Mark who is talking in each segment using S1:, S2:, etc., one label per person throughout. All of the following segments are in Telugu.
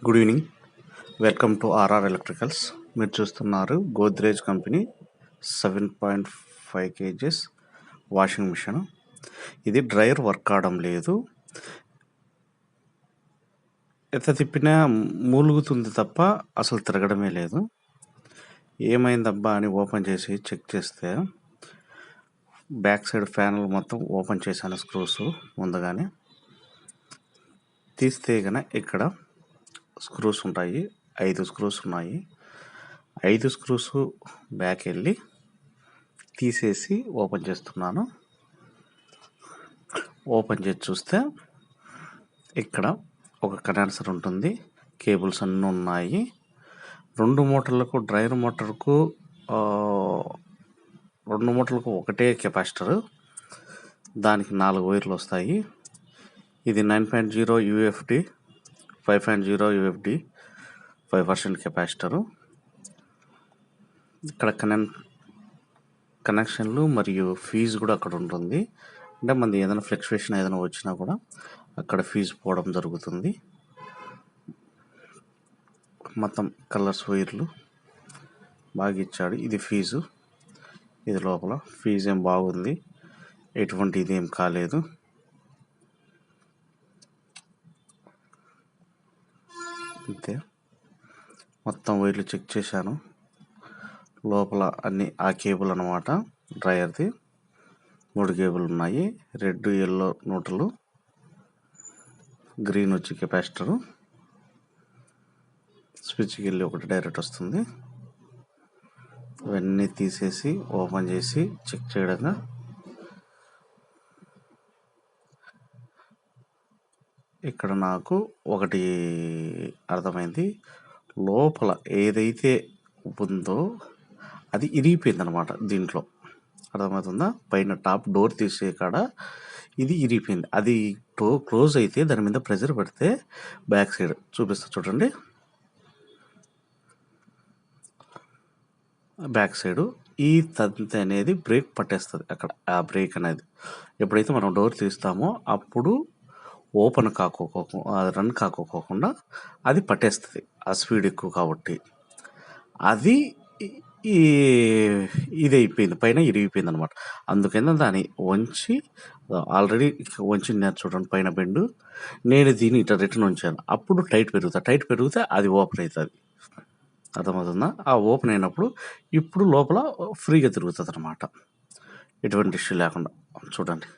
S1: Good evening. Welcome to RR electricals. మీరు చూస్తున్నారు Godrej company 7.5 KGs washing machine. ఇది డ్రైయర్ వర్క్ కావడం లేదు, ఎంత తిప్పినా మూలుగుతుంది తప్ప అసలు తిరగడమే లేదు. ఏమైందబ్బా అని ఓపెన్ చేసి చెక్ చేస్తే బ్యాక్ సైడ్ ఫ్యాన్లు మొత్తం ఓపెన్ చేశాను, స్క్రూస్ ముందుగానే తీస్తే కనుక ఇక్కడ స్క్రూస్ ఉంటాయి, 5 స్క్రూస్ ఉన్నాయి. 5 స్క్రూస్ బ్యాక్ వెళ్ళి తీసేసి ఓపెన్ చేస్తున్నాను. ఓపెన్ చేసి చూస్తే ఇక్కడ ఒక కండెన్సర్ ఉంటుంది, కేబుల్స్ అన్నీ ఉన్నాయి. 2 మోటార్లకు డ్రైవర్ మోటార్కు 2 మోటార్లకు ఒకటే కెపాసిటర్, దానికి 4 వైర్లు వస్తాయి. ఇది 9.0 UFD 5.0 UFD 5% కెపాసిటరు. ఇక్కడ కనెక్షన్లు మరియు ఫీజు కూడా అక్కడ ఉంటుంది. అంటే మనది ఏదైనా ఫ్లక్చువేషన్ ఏదైనా వచ్చినా కూడా అక్కడ ఫీజు పోవడం జరుగుతుంది. మొత్తం కలర్స్ వైర్లు బాగా ఇచ్చాడు. ఇది ఫీజు, ఇది లోపల ఫీజు ఏం బాగుంది, ఎటువంటి ఇదేం కాలేదు. అంతే, మొత్తం వైర్లు చెక్ చేశాను. లోపల అన్ని ఆ కేబుల్ అన్నమాట, డ్రైయర్ది 3 కేబుల్ ఉన్నాయి. రెడ్, ఎల్లో నోట్లు, గ్రీన్ వచ్చి కెపాసిటరు. స్విచ్కి వెళ్ళి ఒకటి డైరెక్ట్ వస్తుంది. ఇవన్నీ తీసేసి ఓపెన్ చేసి చెక్ చేయడంగా ఇక్కడ నాకు ఒకటి అర్థమైంది. లోపల ఏదైతే ఉందో అది ఇరిగిపోయింది అనమాట. దీంట్లో అర్థమవుతుందా? పైన టాప్ డోర్ తీసే కాడ ఇది ఇరిగిపోయింది. అది డోర్ క్లోజ్ అయితే దాని మీద ప్రెజర్ పెడితే బ్యాక్ సైడ్ చూపిస్తా చూడండి. బ్యాక్ సైడు ఈ తంతి అనేది బ్రేక్ పట్టేస్తుంది. అక్కడ ఆ బ్రేక్ అనేది ఎప్పుడైతే మనం డోర్ తీస్తామో అప్పుడు ఓపెన్ రన్ కాకోకుండా అది పట్టేస్తుంది, ఆ స్పీడ్ ఎక్కువ కాబట్టి. అది ఇది అయిపోయింది, పైన ఇరిగిపోయింది అనమాట. అందుకని దాన్ని వంచి ఆల్రెడీ వంచి చూడండి పైన బెండు. నేను దీన్ని ఇట్లా రిటర్న్ ఉంచాను, అప్పుడు టైట్ పెరిగితే అది ఓపెన్ అవుతుంది. అర్థమవుతుందా? ఆ ఓపెన్ అయినప్పుడు ఇప్పుడు లోపల ఫ్రీగా తిరుగుతుంది అనమాట, ఎటువంటి ఇష్యూ లేకుండా. చూడండి,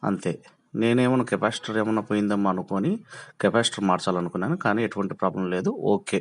S1: అంతే. నేనేమన్నా కెపాసిటర్ ఏమన్నా పోయిందేమో అనుకొని కెపాసిటర్ మార్చాలనుకున్నాను, కానీ ఎటువంటి ప్రాబ్లం లేదు. ఓకే.